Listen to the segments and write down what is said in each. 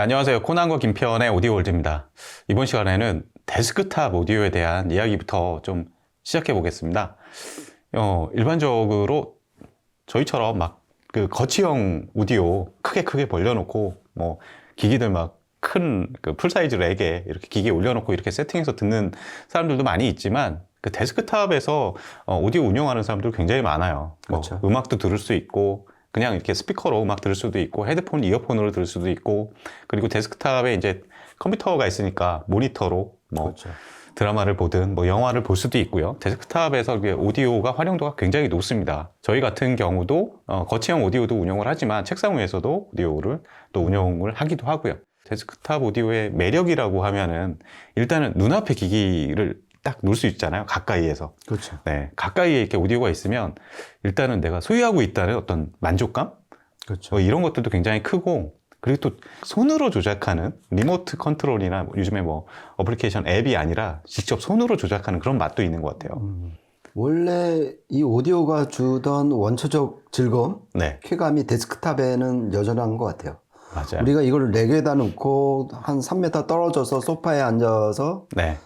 네, 안녕하세요. 코난과 김편의 오디오 월드입니다. 이번 시간에는 데스크탑 오디오에 대한 이야기부터 좀 시작해 보겠습니다. 일반적으로 저희처럼 막 그 거치형 오디오 크게 벌려놓고 뭐 기기들 막 큰 그 풀사이즈 렉에 이렇게 기기에 올려놓고 이렇게 세팅해서 듣는 사람들도 많이 있지만 그 데스크탑에서 오디오 운영하는 사람들 굉장히 많아요. 그렇죠. 뭐 음악도 들을 수 있고 그냥 이렇게 스피커로 음악 들을 수도 있고 헤드폰, 이어폰으로 들을 수도 있고 그리고 데스크탑에 이제 컴퓨터가 있으니까 모니터로 뭐 그렇죠. 드라마를 보든 뭐 영화를 볼 수도 있고요. 데스크탑에서 오디오가 활용도가 굉장히 높습니다. 저희 같은 경우도 거치형 오디오도 운영을 하지만 책상 위에서도 오디오를 또 운영을 하기도 하고요. 데스크탑 오디오의 매력이라고 하면은 일단은 눈앞에 기기를 딱 놓을 수 있잖아요. 가까이에서. 그렇죠. 네, 가까이에 이렇게 오디오가 있으면 일단은 내가 소유하고 있다는 어떤 만족감? 그렇죠. 이런 것들도 굉장히 크고 그리고 또 손으로 조작하는 리모트 컨트롤이나 요즘에 뭐 어플리케이션 앱이 아니라 직접 손으로 조작하는 그런 맛도 있는 것 같아요. 원래 이 오디오가 주던 원초적 즐거움, 네, 쾌감이 데스크탑에는 여전한 것 같아요. 맞아요. 우리가 이걸 렉에다 놓고 한 3m 떨어져서 소파에 앉아서 네,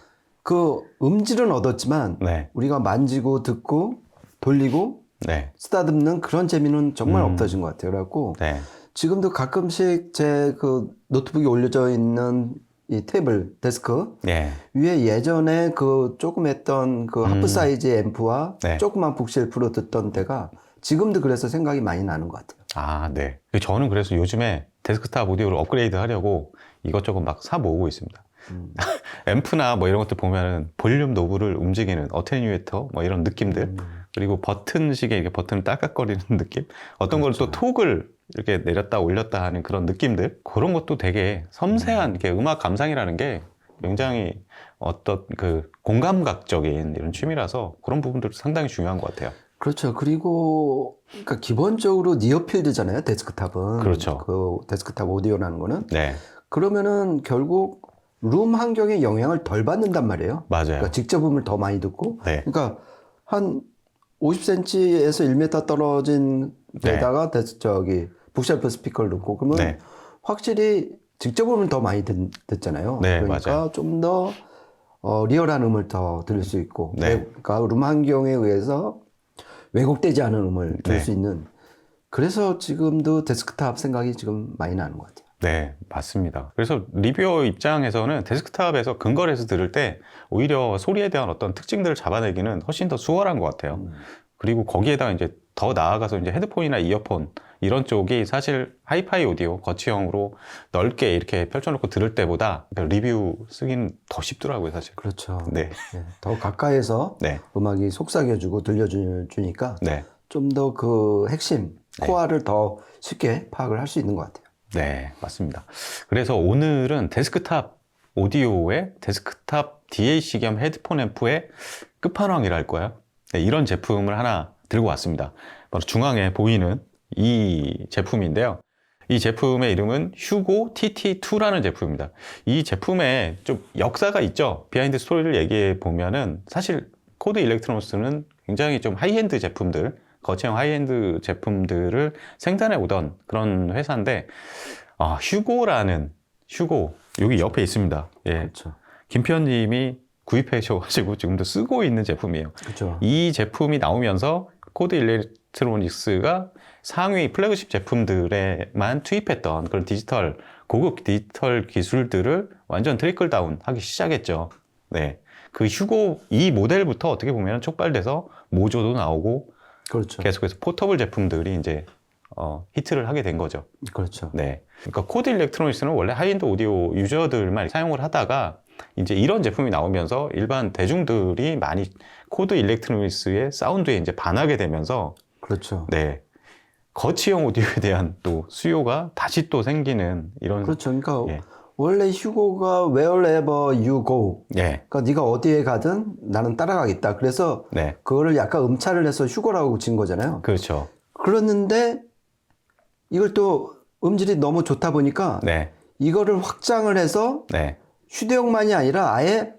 그 음질은 얻었지만 네, 우리가 만지고 듣고 돌리고 네, 쓰다듬는 그런 재미는 정말 없어진 것 같아요. 그래갖고 네, 지금도 가끔씩 제 그 노트북이 올려져 있는 이 테이블, 데스크 네, 위에 예전에 그 조금 했던 그 하프 사이즈의 앰프와 네. 조그만 북쉘프로 듣던 데가 지금도 그래서 생각이 많이 나는 것 같아요. 아, 네. 저는 그래서 요즘에 데스크탑 오디오를 업그레이드 하려고 이것저것 막 사 모으고 있습니다. 앰프나 뭐 이런 것들 보면은 볼륨 노브를 움직이는 어테뉴에이터 뭐 이런 느낌들 그리고 버튼식의 이렇게 버튼을 딸깍거리는 느낌 어떤 걸 또 톡을 이렇게 내렸다 올렸다 하는 그런 느낌들 그런 것도 되게 섬세한 이렇게 음악 감상이라는 게 굉장히 어떤 그 공감각적인 이런 취미라서 그런 부분들도 상당히 중요한 것 같아요. 그렇죠. 그리고 그러니까 기본적으로 니어필드잖아요. 데스크탑은. 그렇죠. 그 데스크탑 오디오라는 거는. 네, 그러면은 결국 룸 환경에 영향을 덜 받는단 말이에요. 맞아요. 그러니까 직접 음을 더 많이 듣고. 네. 그러니까 한 50cm에서 1m 떨어진 데다가 저기 북쉘프 스피커를 넣고 그러면 네. 확실히 직접 음을 더 많이 듣잖아요. 네, 그러니까 맞아요. 좀 더 리얼한 음을 더 들을 수 있고. 네. 그러니까 룸 환경에 의해서 왜곡되지 않은 음을 들을 네. 수 있는. 그래서 지금도 데스크탑 생각이 지금 많이 나는 것 같아요. 네, 맞습니다. 그래서 리뷰어 입장에서는 데스크탑에서 근거리에서 들을 때 오히려 소리에 대한 어떤 특징들을 잡아내기는 훨씬 더 수월한 것 같아요. 그리고 거기에다가 이제 더 나아가서 이제 헤드폰이나 이어폰 이런 쪽이 사실 하이파이 오디오 거치형으로 넓게 이렇게 펼쳐놓고 들을 때보다 리뷰 쓰기는 더 쉽더라고요, 사실. 그렇죠. 네. 네, 더 가까이서 네. 음악이 속삭여주고 들려주니까 네. 좀 더 그 핵심, 코어를 더 쉽게 파악을 할 수 있는 것 같아요. 네, 맞습니다. 그래서 오늘은 데스크탑 오디오의 데스크탑 DAC 겸 헤드폰 앰프의 끝판왕이랄까요? 네, 이런 제품을 하나 들고 왔습니다. 바로 중앙에 보이는 이 제품인데요. 이 제품의 이름은 휴고 TT2라는 제품입니다. 이 제품에 좀 역사가 있죠. 비하인드 스토리를 얘기해 보면은 사실 코드 일렉트로닉스는 굉장히 좀 하이엔드 제품들, 거치형 하이엔드 제품들을 생산해 오던 그런 회사인데 휴고 여기 옆에 있습니다. 예. 그렇죠. 김편님이 구입하셔가지고 지금도 쓰고 있는 제품이에요. 그렇죠. 이 제품이 나오면서 코드 일렉트로닉스가 상위 플래그십 제품들에만 투입했던 그런 고급 디지털 기술들을 완전 트리클 다운 하기 시작했죠. 네. 그 휴고 이 모델부터 어떻게 보면 촉발돼서 모조도 나오고 그렇죠. 계속해서 포터블 제품들이 이제 히트를 하게 된 거죠. 그렇죠. 네. 그러니까 코드 일렉트로닉스는 원래 하이엔드 오디오 유저들만 사용을 하다가 이제 이런 제품이 나오면서 일반 대중들이 많이 코드 일렉트로닉스의 사운드에 이제 반하게 되면서 그렇죠. 네. 거치형 오디오에 대한 또 수요가 다시 또 생기는 이런 그렇죠. 그러니까 예. 원래 휴고가 wherever you go. 예. 그러니까 네가 어디에 가든 나는 따라가겠다. 그래서 네. 그거를 약간 음차를 해서 휴고라고 진 거잖아요. 그렇죠. 그랬는데 이걸 또 음질이 너무 좋다 보니까 네. 이거를 확장을 해서 네. 휴대용만이 아니라 아예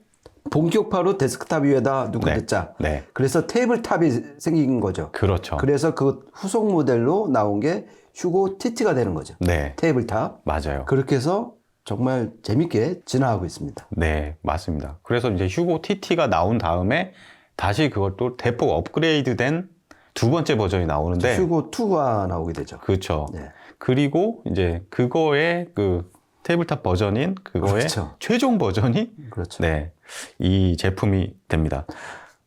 본격파로 데스크탑 위에다 놓고 네. 듣자. 네. 그래서 테이블탑이 생긴 거죠. 그렇죠. 그래서 그 후속 모델로 나온 게 휴고 TT가 되는 거죠. 네. 테이블탑. 맞아요. 그렇게 해서 정말 재밌게 진화하고 있습니다. 네, 맞습니다. 그래서 이제 휴고 TT가 나온 다음에 다시 그것도 대폭 업그레이드된 두 번째 버전이 나오는데 휴고 2가 나오게 되죠. 그렇죠. 네. 그리고 이제 그거의 그 테이블탑 버전인 그거의 그렇죠. 최종 버전이 그렇죠. 네, 이 제품이 됩니다.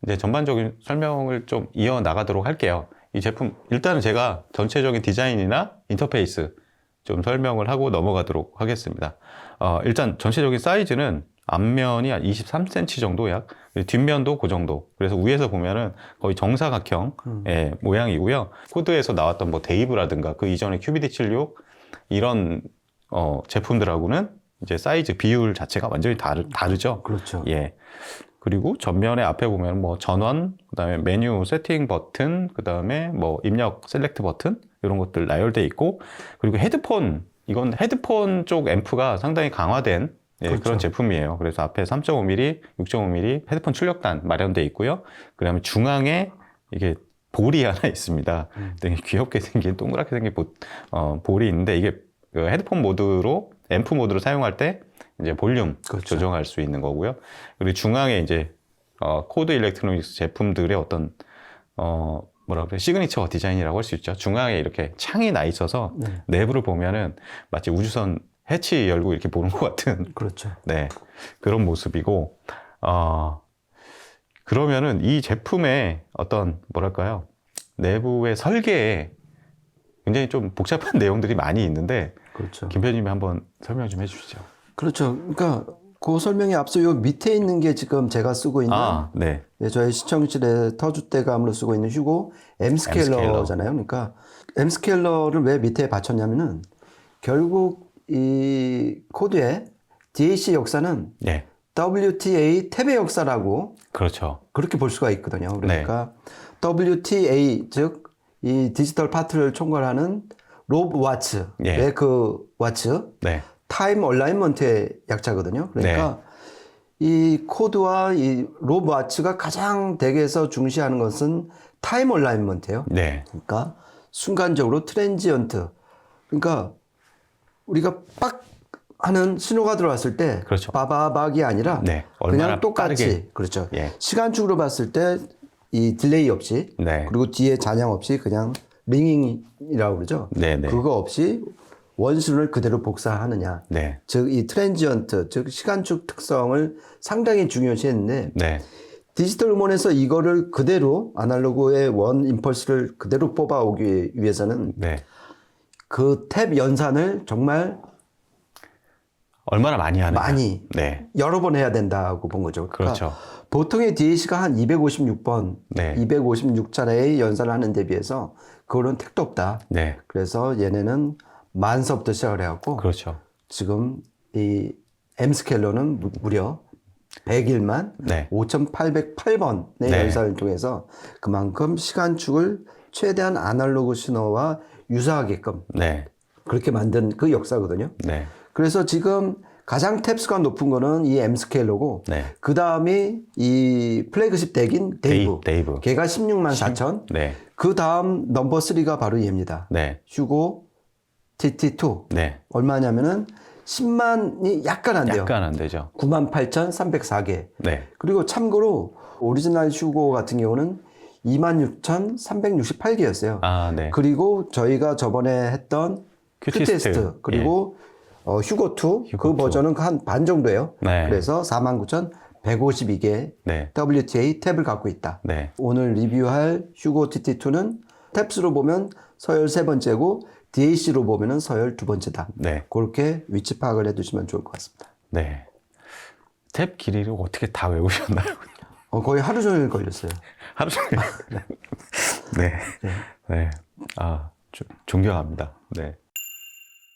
이제 전반적인 설명을 좀 이어 나가도록 할게요. 이 제품 일단은 제가 전체적인 디자인이나 인터페이스 좀 설명을 하고 넘어가도록 하겠습니다. 일단 전체적인 사이즈는 앞면이 한 23cm 정도 약, 뒷면도 그 정도. 그래서 위에서 보면은 거의 정사각형의 모양이고요. 코드에서 나왔던 뭐 데이브라든가 그 이전의 QBD76 이런 제품들하고는 이제 사이즈 비율 자체가 완전히 다르죠. 그렇죠. 예. 그리고 전면에 앞에 보면 뭐 전원, 그다음에 메뉴 세팅 버튼, 그다음에 뭐 입력 셀렉트 버튼 이런 것들 나열돼 있고, 그리고 헤드폰, 이건 헤드폰 쪽 앰프가 상당히 강화된 그렇죠. 그런 제품이에요. 그래서 앞에 3.5mm, 6.5mm 헤드폰 출력단 마련돼 있고요. 그다음에 중앙에 이게 볼이 하나 있습니다. 되게 귀엽게 생긴 동그랗게 생긴 볼이 있는데 이게 그 헤드폰 모드로 앰프 모드로 사용할 때 이제 볼륨 그렇죠. 조정할 수 있는 거고요. 그리고 중앙에 이제 코드 일렉트로닉스 제품들의 어떤 뭐라 그래 시그니처 디자인이라고 할 수 있죠. 중앙에 이렇게 창이 나 있어서 내부를 보면은 마치 우주선 해치 열고 이렇게 보는 것 같은 그렇죠. 네 그런 모습이고 그러면은 이 제품의 어떤 뭐랄까요 내부의 설계에 굉장히 좀 복잡한 내용들이 많이 있는데 그렇죠. 김 편님이 한번 설명 좀 해주시죠. 그렇죠. 그러니까 그 설명에 앞서 요 밑에 있는 게 지금 제가 쓰고 있는 네. 저희 시청실에 터줏대감으로 쓰고 있는 휴고 M스케일러잖아요. 그러니까 M스케일러를 왜 밑에 받쳤냐면은 결국 이 코드의 DAC 역사는 네. WTA 탭의 역사라고 그렇죠. 그렇게 볼 수가 있거든요. 그러니까 WTA 즉 이 디지털 파트를 총괄하는 로브 와츠의 예. 그 와츠 네. 타임 얼라인먼트의 약자거든요. 그러니까 이 코드와 이 로브 와츠가 가장 댁에서 중시하는 것은 타임 얼라인먼트예요. 네. 그러니까 순간적으로 트랜지언트. 그러니까 우리가 빡 하는 신호가 들어왔을 때 그렇죠. 빠바박이 아니라 네. 얼마나 그냥 똑같이 빠르게. 그렇죠. 예. 시간축으로 봤을 때 이 딜레이 없이 네. 그리고 뒤에 잔향 없이 그냥 링잉이라고 그러죠. 네, 네. 그거 없이 원순을 그대로 복사하느냐. 네. 즉 이 트랜지언트 즉 시간축 특성을 상당히 중요시했는데 네. 디지털 음원에서 이거를 그대로 아날로그의 원 임펄스를 그대로 뽑아오기 위해서는 네. 그 탭 연산을 정말 얼마나 많이 하느냐. 많이 네. 여러 번 해야 된다고 본 거죠. 그러니까 그렇죠. 보통의 DAC가 한 256번, 네. 256차례의 연산을 하는 데 비해서 그거는 택도 없다. 네. 그래서 얘네는 만서부터 시작을 해갖고 그렇죠. 지금 이 M스케일러는 무려 101만 네. 5,808번의 네. 연산을 통해서 그만큼 시간축을 최대한 아날로그 신호와 유사하게끔 네. 그렇게 만든 그 역사거든요. 네. 그래서 지금 가장 탭수가 높은 거는 이 M스케일러고 네. 그 다음이 이 플래그십 덱인 데이브. 데이브. 걔가 16만 4천. 네. 그 다음 넘버 3가 바로 얘입니다. 네. 휴고 TT2. 네. 얼마냐면은 10만이 약간 안 돼요. 약간 안 되죠. 98,304개. 네. 그리고 참고로 오리지널 휴고 같은 경우는 26,368개였어요. 아, 네. 그리고 저희가 저번에 했던 큐테스트 그리고 휴고2 그 휴고2. 버전은 한 반 정도예요. 네. 그래서 49,152개 네. WTA 탭을 갖고 있다. 네. 오늘 리뷰할 휴고 TT2는 탭수로 보면 서열 3번째고 DAC로 보면 서열 2번째다. 네. 그렇게 위치 파악을 해두시면 좋을 것 같습니다. 네. 탭 길이를 어떻게 다 외우셨나요? 거의 하루 종일 걸렸어요. 하루 종일. 네. 네. 아, 존경합니다. 네.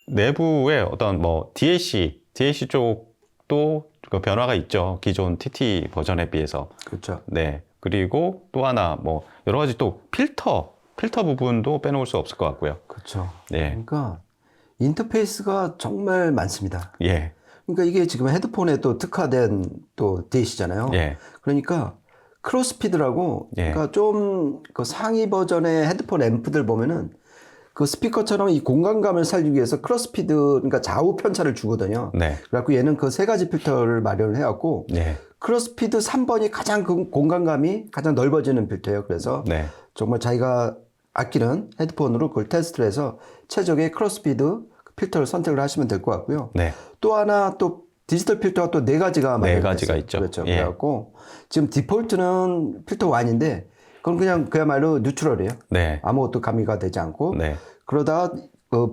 내부에 어떤 뭐 DAC 쪽도 그 변화가 있죠. 기존 TT 버전에 비해서. 그렇죠. 네. 그리고 또 하나 뭐 여러 가지 또 필터 부분도 빼놓을 수 없을 것 같고요. 그렇죠. 네. 그러니까 인터페이스가 정말 많습니다. 예. 그러니까 이게 지금 헤드폰에 또 특화된 또 DAC잖아요. 예. 그러니까 크로스피드라고 예. 그러니까 좀 그 상위 버전의 헤드폰 앰프들 보면은 그 스피커처럼 이 공간감을 살리기 위해서 크로스피드, 그러니까 좌우 편차를 주거든요. 네. 그래갖고 얘는 그 세 가지 필터를 마련을 해갖고 네. 크로스피드 3번이 가장 그 공간감이 가장 넓어지는 필터예요. 그래서 네. 정말 자기가 아끼는 헤드폰으로 그걸 테스트를 해서 최적의 크로스피드 필터를 선택을 하시면 될 것 같고요. 네. 또 하나 또 디지털 필터가 또 네 가지가 네 마련됐어요. 가지가 있죠. 그렇죠. 예. 그래갖고 지금 디폴트는 필터 1인데 그건 그냥 그야말로 뉴트럴이에요. 네. 아무것도 가미가 되지 않고 네. 그러다가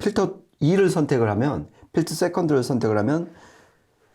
필터 2를 선택을 하면 필터 세컨드를 선택을 하면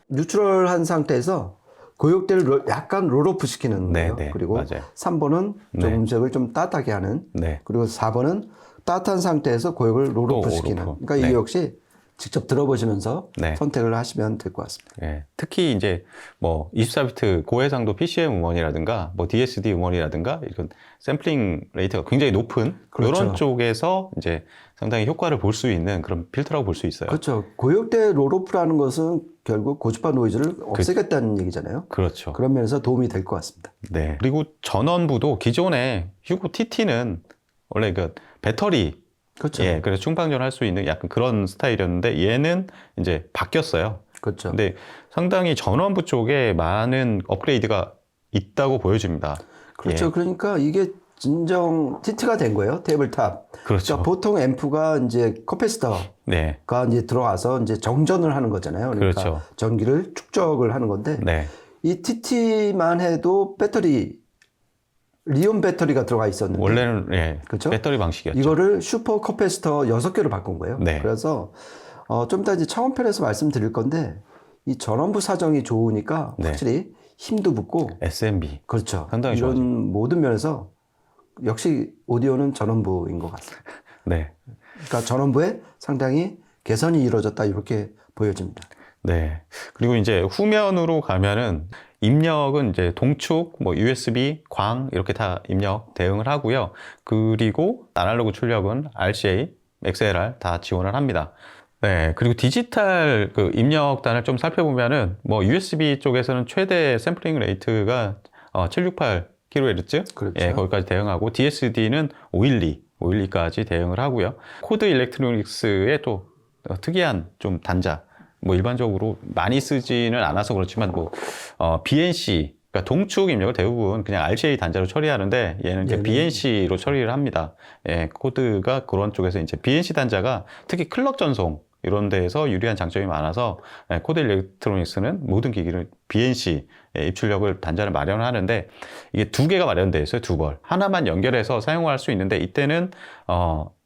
뉴트럴한 상태에서 고역대를 약간 롤오프 시키는 네, 거예요. 네, 그리고 맞아요. 3번은 좀 음색을 좀 따뜻하게 하는 네. 그리고 4번은 따뜻한 상태에서 고역을 롤오프 또 시키는 롤오프. 그러니까 네. 이 역시 직접 들어보시면서 네. 선택을 하시면 될 것 같습니다. 예. 특히 이제 뭐 24비트 고해상도 PCM 음원이라든가 뭐 DSD 음원이라든가 이런 샘플링 레이트가 굉장히 높은 그렇죠. 이런 쪽에서 이제 상당히 효과를 볼 수 있는 그런 필터라고 볼 수 있어요. 그렇죠. 고역대 롤오프라는 것은 결국 고주파 노이즈를 없애겠다는 얘기잖아요. 그렇죠. 그런 면에서 도움이 될 것 같습니다. 네. 그리고 전원부도 기존에 휴고 TT는 원래 그 배터리 그렇죠. 예, 그래서 충방전할 수 있는 약간 그런 스타일이었는데 얘는 이제 바뀌었어요. 그렇죠. 근데 상당히 전원부 쪽에 많은 업그레이드가 있다고 보여집니다. 그렇죠. 예. 그러니까 이게 진정 TT가 된 거예요. 테이블탑. 그렇죠. 그러니까 보통 앰프가 이제 커패시터가 네. 이제 들어와서 이제 정전을 하는 거잖아요. 그러니까 그렇죠. 전기를 축적을 하는 건데 네. 이 TT만 해도 배터리 리온 배터리가 들어가 있었는데 원래는 예, 그렇죠? 배터리 방식이었죠. 이거를 슈퍼 커패시터 6개로 바꾼 거예요. 네. 그래서 좀 이따 이제 차원편에서 말씀드릴 건데 이 전원부 사정이 좋으니까 네. 확실히 힘도 붙고 SMB. 그렇죠. 상당히 이런 좋아지고. 모든 면에서 역시 오디오는 전원부인 것 같습니다. 네. 그러니까 전원부에 상당히 개선이 이루어졌다 이렇게 보여집니다. 네. 그리고 이제 후면으로 가면은 입력은 이제 동축, 뭐 USB, 광 이렇게 다 입력 대응을 하고요. 그리고 아날로그 출력은 RCA, XLR 다 지원을 합니다. 네. 그리고 디지털 그 입력단을 좀 살펴보면은 뭐 USB 쪽에서는 최대 샘플링 레이트가 768kHz, 그렇죠. 예, 거기까지 대응하고 DSD는 512까지 대응을 하고요. 코드 일렉트로닉스의 또 특이한 좀 단자. 뭐 일반적으로 많이 쓰지는 않아서 그렇지만 뭐 BNC 그러니까 동축 입력을 대부분 그냥 RCA 단자로 처리하는데 얘는 이제 BNC로 처리를 합니다. 예, 코드가 그런 쪽에서 이제 BNC 단자가 특히 클럭 전송 이런 데에서 유리한 장점이 많아서 코드 일렉트로닉스는 모든 기기를 BNC 입출력을 단자를 마련하는데 이게 두 개가 마련되어 있어요. 두 벌. 하나만 연결해서 사용할 수 있는데 이때는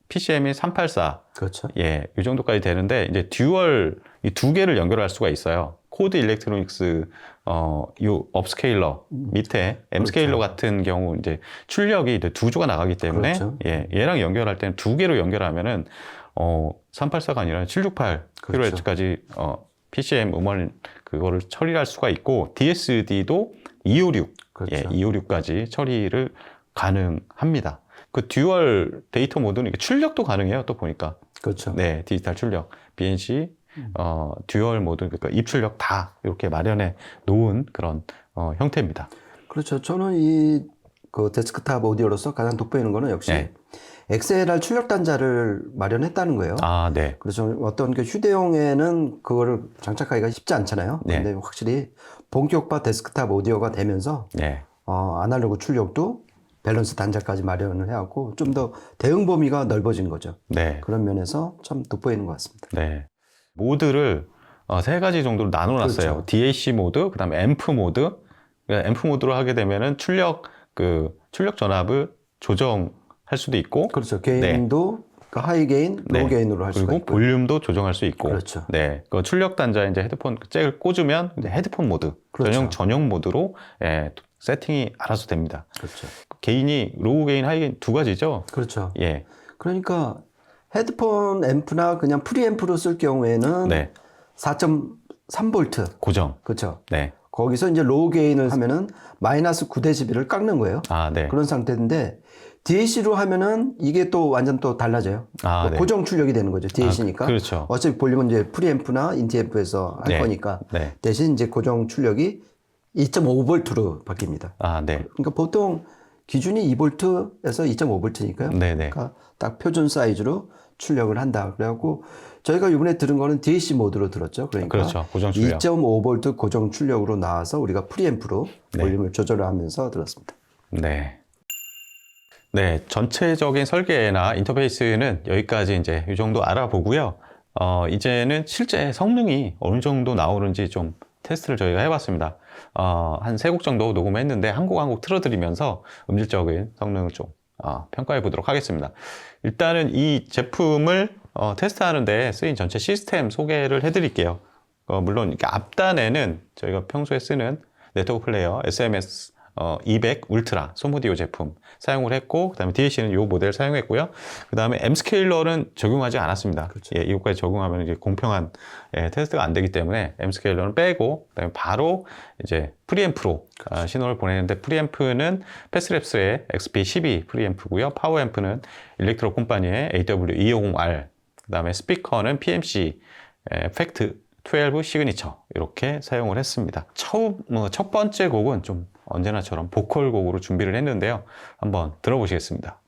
PCM이 384 그렇죠. 예, 이 정도까지 되는데 이제 듀얼 이 두 개를 연결할 수가 있어요. 코드 일렉트로닉스 요 업스케일러 밑에 M스케일러 그렇죠. 같은 경우 이제 출력이 이제 두 조가 나가기 때문에 그렇죠. 예, 얘랑 연결할 때는 두 개로 연결하면은 384가 아니라 768kHz까지 PCM 음원 그거를 처리할 수가 있고 DSD도 256 그렇죠. 예, 256까지 처리를 가능합니다. 그 듀얼 데이터 모드는 이게 출력도 가능해요. 또 보니까 그렇죠. 네, 디지털 출력, BNC, 듀얼 모드, 그러니까 입출력 다 이렇게 마련해 놓은 그런 형태입니다. 그렇죠. 저는 그 데스크탑 오디오로서 가장 돋보이는 거는 역시 네. XLR 출력 단자를 마련했다는 거예요. 아, 네. 그래서 어떤 그 휴대용에는 그거를 장착하기가 쉽지 않잖아요. 네. 근데 확실히 본격화 데스크탑 오디오가 되면서 네. 아날로그 출력도 밸런스 단자까지 마련을 해갖고 좀 더 대응 범위가 넓어진 거죠. 네. 그런 면에서 참 돋보이는 것 같습니다. 네. 모드를 세 가지 정도로 나눠놨어요. 그렇죠. DAC 모드, 그다음에 앰프 모드. 그러니까 앰프 모드로 하게 되면은 출력 전압을 조정할 수도 있고, 그렇죠. 게인도 그러니까 하이 게인, 네. 로우 게인으로 할 수가 그리고 있고. 볼륨도 조정할 수 있고, 그렇죠. 네, 그 출력 단자 이제 헤드폰 잭을 꽂으면 이제 헤드폰 모드, 그렇죠. 전용 모드로 세팅이 알아서 됩니다. 그렇죠. 게인이 로우 게인, 하이 게인 두 가지죠. 그렇죠. 예, 그러니까 헤드폰 앰프나 그냥 프리앰프로 쓸 경우에는 네, 4.3V 고정. 그렇죠. 네, 거기서 이제 로우 게인을 하면은 마이너스 9dB를 깎는 거예요. 아, 네, 그런 상태인데 DAC로 하면은 이게 또 완전 또 달라져요. 아, 네. 고정 출력이 되는 거죠. DAC니까. 그렇죠. 어차피 볼륨은 이제 프리앰프나 인티앰프에서 할 네. 거니까 네, 대신 이제 고정 출력이 2.5V로 바뀝니다. 아, 네, 그러니까 보통 기준이 2V에서 2.5V니까요. 네네. 그러니까 딱 표준 사이즈로 출력을 한다. 그래갖고 저희가 이번에 들은 거는 DAC 모드로 들었죠. 그러니까 그렇죠. 고정 출력. 2.5V 고정 출력으로 나와서 우리가 프리앰프로 네. 볼륨을 조절을 하면서 들었습니다. 네. 네, 전체적인 설계나 인터페이스는 여기까지 이제 이 정도 알아보고요. 이제는 실제 성능이 어느 정도 나오는지 좀 테스트를 저희가 해봤습니다. 한 3곡 정도 녹음했는데 한 곡 한 곡 틀어드리면서 음질적인 성능을 좀 평가해 보도록 하겠습니다. 일단은 이 제품을 테스트하는데 쓰인 전체 시스템 소개를 해드릴게요. 물론 이렇게 앞단에는 저희가 평소에 쓰는 네트워크 플레이어 SMS 200 울트라 소모디오 제품 사용을 했고, 그 다음에 DAC는 이 모델 사용했고요. 그 다음에 M 스케일러는 적용하지 않았습니다. 그렇죠. 예, 이것까지 적용하면 이제 공평한 테스트가 안 되기 때문에 M 스케일러는 빼고, 그 다음에 바로 이제 프리앰프로 신호를 보내는데, 프리앰프는 패스랩스의 XP12 프리앰프고요. 파워앰프는 일렉트로 콤파니의 AW250R, 그 다음에 스피커는 PMC 팩트 12 시그니처 이렇게 사용을 했습니다. 첫 번째 곡은 좀 언제나처럼 보컬 곡으로 준비를 했는데요. 한번 들어보시겠습니다.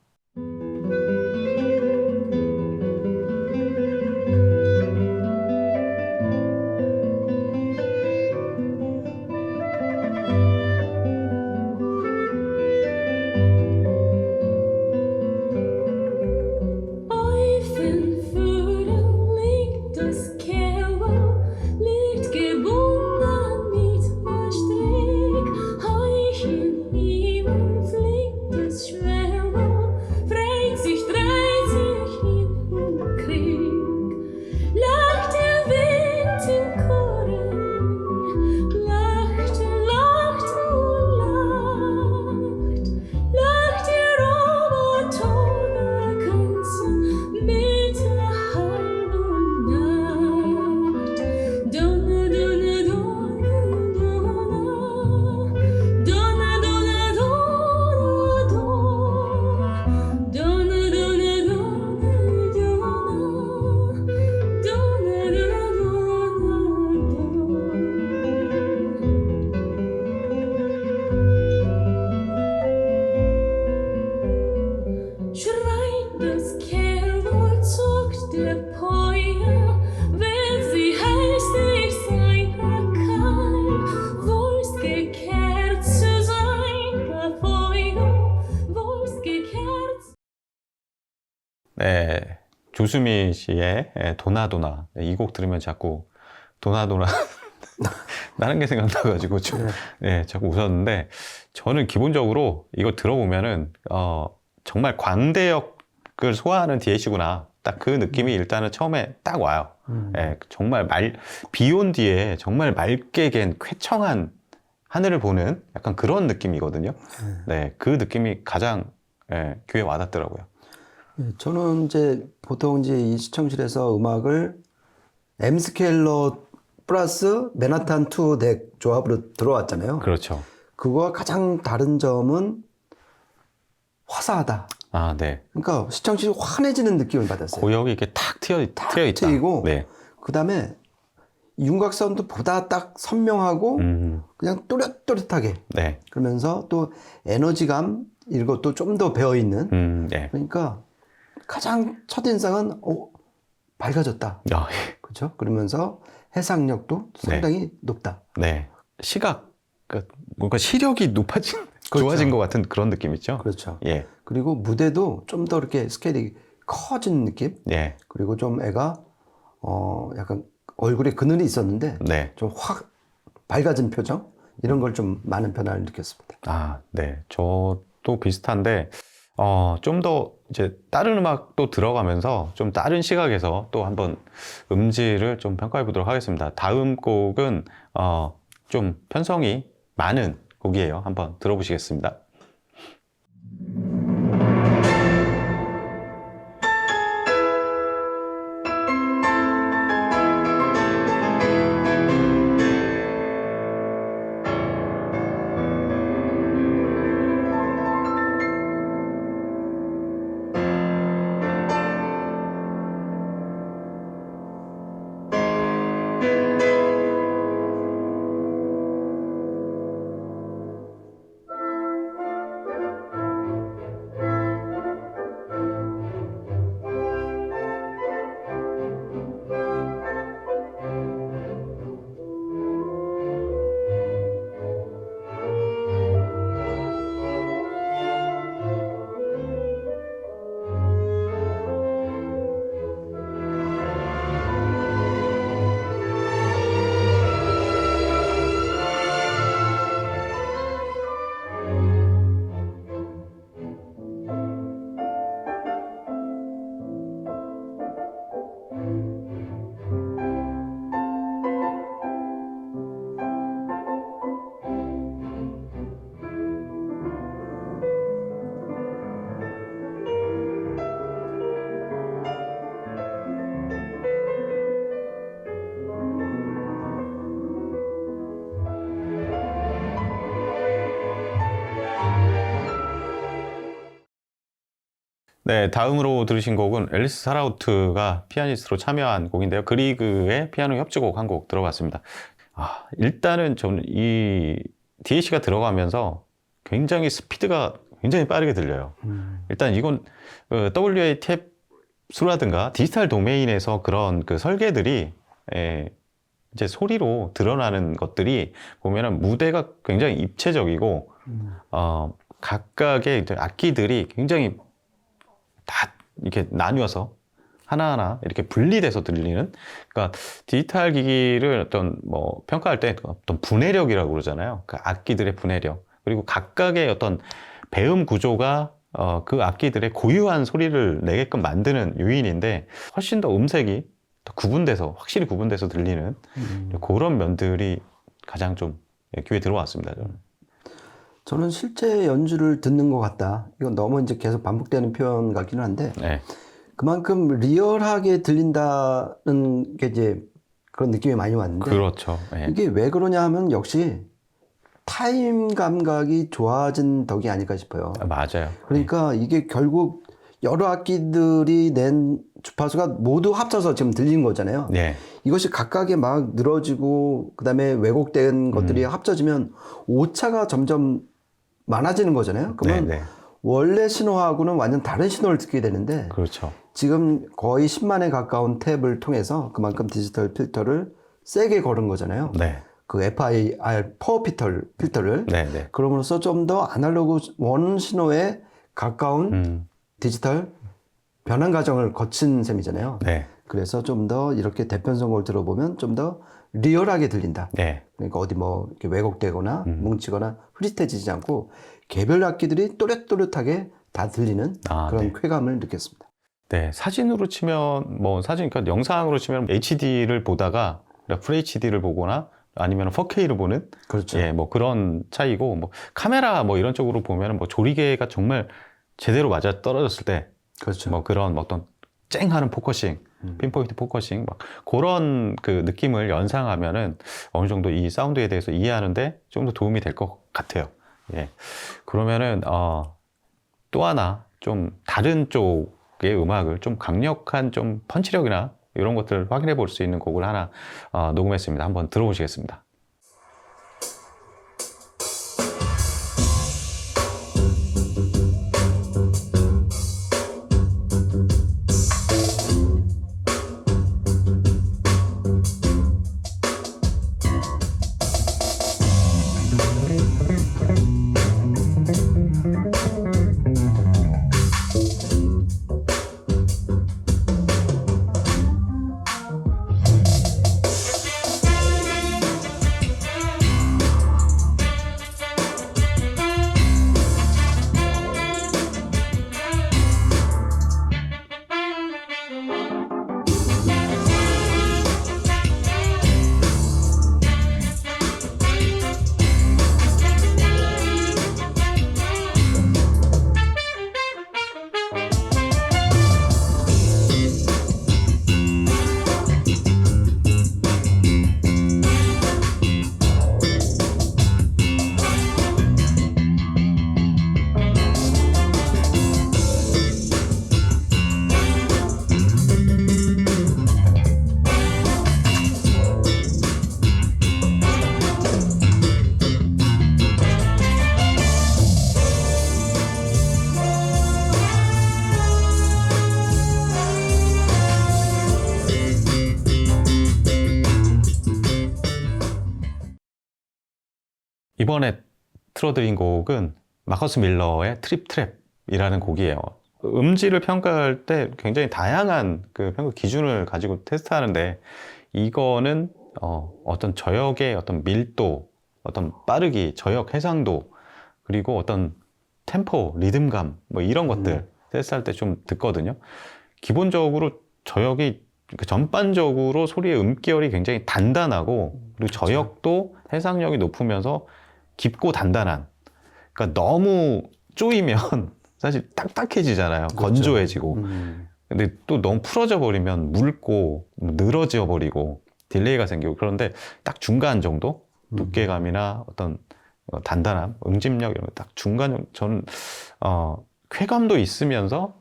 네, 조수미 씨의 도나도나, 이 곡 들으면 자꾸 도나도나 나는 게 생각나가지고 좀 자꾸 웃었는데, 저는 기본적으로 이거 들어보면은 정말 광대역을 소화하는 DAC구나, 딱 그 느낌이 일단은 처음에 딱 와요. 정말 비 온 뒤에 정말 맑게 갠 쾌청한 하늘을 보는 약간 그런 느낌이거든요. 네, 그 느낌이 가장 귀에 와닿더라고요. 저는 이제 보통 이제 이 시청실에서 음악을 M 스케일러 플러스 맨하탄 2 덱 조합으로 들어왔잖아요. 그렇죠. 그거와 가장 다른 점은 화사하다. 아, 네. 그러니까 시청실이 환해지는 느낌을 받았어요. 고역이 이렇게 탁 트여 있다. 트이고, 네. 그 다음에 윤곽 사운드 보다 딱 선명하고 그냥 또렷또렷하게. 네. 그러면서 또 에너지감 이것도 좀 더 배어 있는. 네. 그러니까 가장 첫인상은 밝아졌다. 그렇죠? 그러면서 해상력도 상당히 높다. 네. 시각, 뭔가 시력이 좋아진 것 같은 그런 느낌 있죠? 그렇죠. 예. 그리고 무대도 좀 더 이렇게 스케일이 커진 느낌. 예. 그리고 좀 애가 약간 얼굴에 그늘이 있었는데 네. 좀 확 밝아진 표정 이런 걸 좀 많은 변화를 느꼈습니다. 아, 네. 저도 비슷한데 좀 더 이제 다른 음악도 들어가면서 좀 다른 시각에서 또 한번 음질을 좀 평가해 보도록 하겠습니다. 다음 곡은 좀 편성이 많은 곡이에요. 한번 들어보시겠습니다. 네, 다음으로 들으신 곡은 앨리스 사라우트가 피아니스트로 참여한 곡인데요. 그리그의 피아노 협주곡 한 곡 들어봤습니다. 일단은 저는 이 DAC가 들어가면서 굉장히 스피드가 굉장히 빠르게 들려요. 일단 이건 WATF라든가 디지털 도메인에서 그런 그 설계들이 이제 소리로 드러나는 것들이 보면은 무대가 굉장히 입체적이고 각각의 이제 악기들이 굉장히 다 이렇게 나뉘어서 하나하나 이렇게 분리돼서 들리는, 그러니까 디지털 기기를 어떤 뭐 평가할 때 어떤 분해력이라고 그러잖아요. 그 악기들의 분해력, 그리고 각각의 어떤 배음 구조가 그 악기들의 고유한 소리를 내게끔 만드는 요인인데, 훨씬 더 음색이 더 구분돼서, 확실히 구분돼서 들리는 그런 면들이 가장 좀 귀에 들어왔습니다. 저는 실제 연주를 듣는 것 같다. 이건 너무 이제 계속 반복되는 표현 같기는 한데, 네. 그만큼 리얼하게 들린다는 게 이제 그런 느낌이 많이 왔는데, 그렇죠. 네. 이게 왜 그러냐 하면 역시 타임 감각이 좋아진 덕이 아닐까 싶어요. 맞아요. 그러니까 이게 결국 여러 악기들이 낸 주파수가 모두 합쳐서 지금 들리는 거잖아요. 네. 이것이 각각에 막 늘어지고 그다음에 왜곡된 것들이 합쳐지면 오차가 점점 많아지는 거잖아요. 그러면 네. 원래 신호하고는 완전 다른 신호를 듣게 되는데, 그렇죠. 지금 거의 10만에 가까운 탭을 통해서 그만큼 디지털 필터를 세게 걸은 거잖아요. 네. 그 FIR 파워 필터를. 네. 그럼으로써 좀 더 아날로그 원 신호에 가까운 디지털 변환 과정을 거친 셈이잖아요. 네. 그래서 좀 더 이렇게 대편성을 들어보면 좀 더 리얼하게 들린다. 네. 그러니까 어디 뭐 이렇게 왜곡되거나 뭉치거나 흐릿해지지 않고 개별 악기들이 또렷또렷하게 다 들리는 그런 쾌감을 느꼈습니다. 네, 사진으로 치면 그러니까 영상으로 치면 HD를 보다가 FHD를 보거나 아니면 4K를 보는, 그렇죠. 예, 뭐 그런 차이고, 뭐 카메라 뭐 이런 쪽으로 보면은 뭐 조리개가 정말 제대로 맞아 떨어졌을 때, 그렇죠. 뭐 그런 어떤 쨍하는 포커싱, 핀포인트 포커싱, 막 그런 그 느낌을 연상하면은 어느 정도 이 사운드에 대해서 이해하는데 좀 더 도움이 될 것 같아요. 예, 그러면은 또 하나 좀 다른 쪽의 음악을 좀 강력한 좀 펀치력이나 이런 것들을 확인해 볼 수 있는 곡을 하나 녹음했습니다. 한번 들어보시겠습니다. 이번에 틀어드린 곡은 마커스 밀러의 트립 트랩이라는 곡이에요. 음질을 평가할 때 굉장히 다양한 그 평가 기준을 가지고 테스트하는데, 이거는 어떤 저역의 어떤 밀도, 어떤 빠르기, 저역 해상도, 그리고 어떤 템포, 리듬감, 뭐 이런 것들 테스트할 때 좀 듣거든요. 기본적으로 저역이 전반적으로 소리의 음결이 굉장히 단단하고, 그리고 저역도 해상력이 높으면서 깊고 단단한, 그러니까 너무 쪼이면 사실 딱딱해지잖아요. 그렇죠. 건조해지고. 근데 또 너무 풀어져 버리면 묻고 늘어져 버리고 딜레이가 생기고, 그런데 딱 중간 정도 두께감이나 어떤 단단함, 응집력 이런 거 딱 중간, 저는 쾌감도 있으면서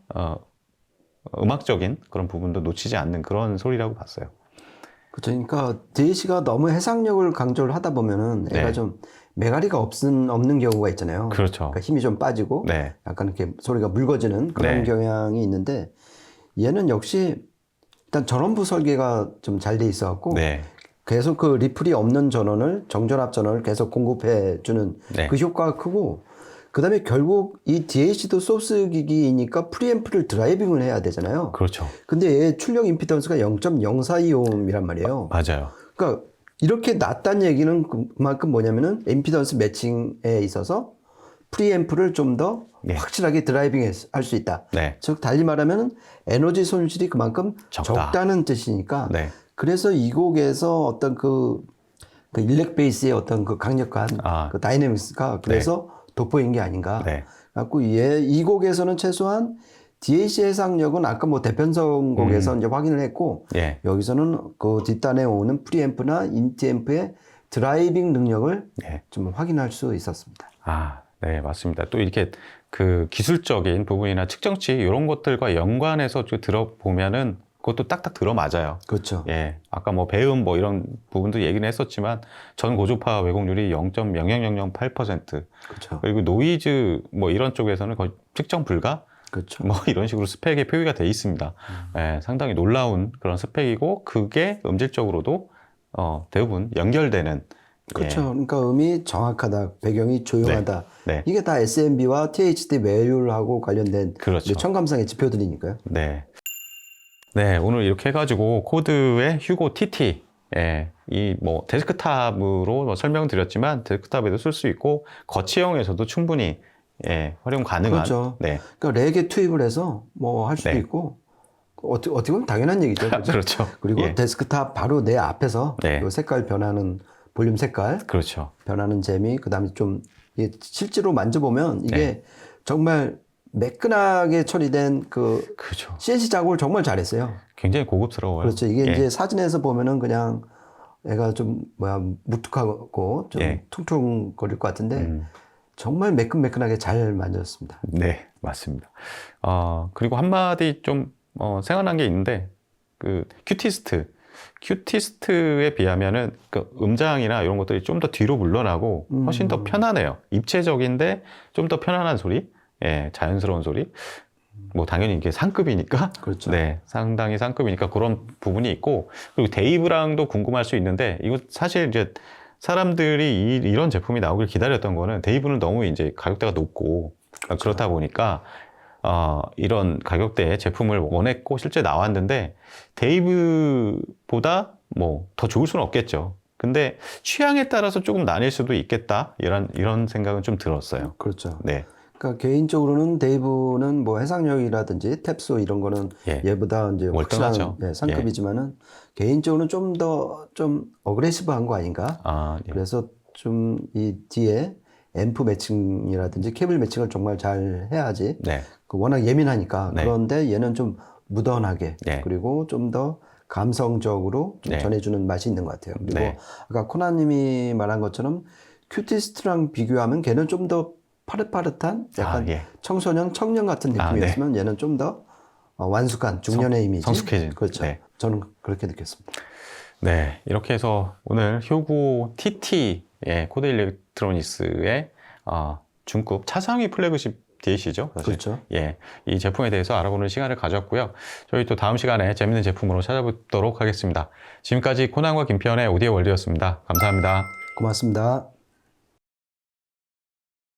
음악적인 그런 부분도 놓치지 않는 그런 소리라고 봤어요. 그렇죠. 그러니까 DAC가 너무 해상력을 강조를 하다 보면은 네. 얘가 좀 메가리가 없는 경우가 있잖아요. 그렇죠. 그러니까 힘이 좀 빠지고 네. 약간 이렇게 소리가 묽어지는 그런 네. 경향이 있는데 얘는 역시 일단 전원부 설계가 좀 잘 돼 있어 갖고 네. 계속 그 리플이 없는 전원을 정전압 전원을 계속 공급해 주는 네. 그 효과가 크고 그다음에 결국 이 DAC도 소스 기기이니까 프리앰프를 드라이빙을 해야 되잖아요. 그렇죠. 근데 얘 출력 임피던스가 0.042ohm이란 말이에요. 맞아요. 그러니까 이렇게 낮다는 얘기는 그만큼 뭐냐면은 임피던스 매칭에 있어서 프리앰프를 좀 더 네. 확실하게 드라이빙 할 수 있다. 네. 즉 달리 말하면 에너지 손실이 그만큼 적다. 적다는 뜻이니까 네. 그래서 이 곡에서 어떤 그 일렉 베이스의 어떤 그 강력한 그 다이내믹스가 그래서 돋보인 게 아닌가. 네. 갖고 이 곡에서는 최소한 DAC 해상력은 아까 뭐 대편성 곡에서 이제 확인을 했고 예. 여기서는 그 뒷단에 오는 프리앰프나 인티앰프의 드라이빙 능력을 예. 좀 확인할 수 있었습니다. 네, 맞습니다. 또 이렇게 그 기술적인 부분이나 측정치 이런 것들과 연관해서 좀 들어보면은 그것도 딱딱 들어맞아요. 그렇죠. 예. 아까 뭐 배음 뭐 이런 부분도 얘기는 했었지만 전 고주파 왜곡률이 0.00008%. 그렇죠. 그리고 노이즈 뭐 이런 쪽에서는 거의 측정 불가? 그렇죠. 뭐 이런 식으로 스펙에 표기가 돼 있습니다. 예, 상당히 놀라운 그런 스펙이고 그게 음질적으로도 대부분 연결되는 그렇죠. 그러니까 음이 정확하다, 배경이 조용하다. 네. 이게 다 SMB와 THD 매율하고 관련된 그렇죠. 청감상의 지표들이니까요. 네. 네, 오늘 이렇게 해가지고 코드의 휴고 TT, 예, 이 뭐 데스크탑으로 뭐 설명드렸지만 데스크탑에도 쓸 수 있고 거치형에서도 충분히 활용 가능한. 그렇죠. 네. 그러니까 렉에 투입을 해서 뭐 할 수도 네. 있고 어떻게 보면 당연한 얘기죠. 그렇죠? 그렇죠. 그리고 예. 데스크탑 바로 내 앞에서 네. 요 색깔 변하는 볼륨 색깔 그렇죠. 변하는 재미 그다음에 좀 이게 실제로 만져보면 이게 네. 정말 매끈하게 처리된 그 그렇죠. CNC 작업을 정말 잘했어요. 굉장히 고급스러워요. 그렇죠. 이게 예. 이제 사진에서 보면은 그냥 애가 좀 무뚝하고 좀 예. 퉁퉁거릴 것 같은데 정말 매끈매끈하게 잘 만졌습니다. 네, 맞습니다. 그리고 한마디 좀 생각난 게 있는데 그 큐티스트에 비하면은 그 음장이나 이런 것들이 좀 더 뒤로 물러나고 훨씬 더 편안해요. 입체적인데 좀 더 편안한 소리, 예, 자연스러운 소리. 뭐 당연히 이게 상급이니까, 그렇죠. 네, 상당히 상급이니까 그런 부분이 있고 그리고 데이브랑도 궁금할 수 있는데 이거 사실 이제 사람들이 이런 제품이 나오길 기다렸던 거는 데이브는 너무 이제 가격대가 높고 그렇죠. 그렇다 보니까 이런 가격대의 제품을 원했고 실제 나왔는데 데이브보다 뭐 더 좋을 수는 없겠죠. 근데 취향에 따라서 조금 나뉠 수도 있겠다 이런 생각은 좀 들었어요. 그렇죠. 네, 그러니까 개인적으로는 데이브는 뭐 해상력이라든지 탭소 이런 거는 예. 얘보다 이제 월등하죠. 확실한 상급이지만은 개인적으로는 좀 더 좀 어그레시브한 거 아닌가? 예. 그래서 좀 이 뒤에 앰프 매칭이라든지 케이블 매칭을 정말 잘 해야지. 네, 그 워낙 예민하니까. 네. 그런데 얘는 좀 무던하게 네. 그리고 좀 더 감성적으로 좀 네. 전해주는 맛이 있는 것 같아요. 그리고 네. 아까 코나님이 말한 것처럼 큐티스트랑 비교하면 걔는 좀 더 파릇파릇한 약간 예. 청소년, 청년 같은 느낌이었으면 얘는 좀 더 완숙한 중년의 이미지. 성숙해진. 그렇죠. 네. 저는 그렇게 느꼈습니다. 네, 이렇게 해서 오늘 효구 TT 코드 일렉트로닉스의 중급 차상위 플래그십 DAC죠. 사실. 그렇죠. 예, 이 제품에 대해서 알아보는 시간을 가졌고요. 저희 또 다음 시간에 재밌는 제품으로 찾아뵙도록 하겠습니다. 지금까지 코난과 김태현의 오디오 월드였습니다. 감사합니다. 고맙습니다.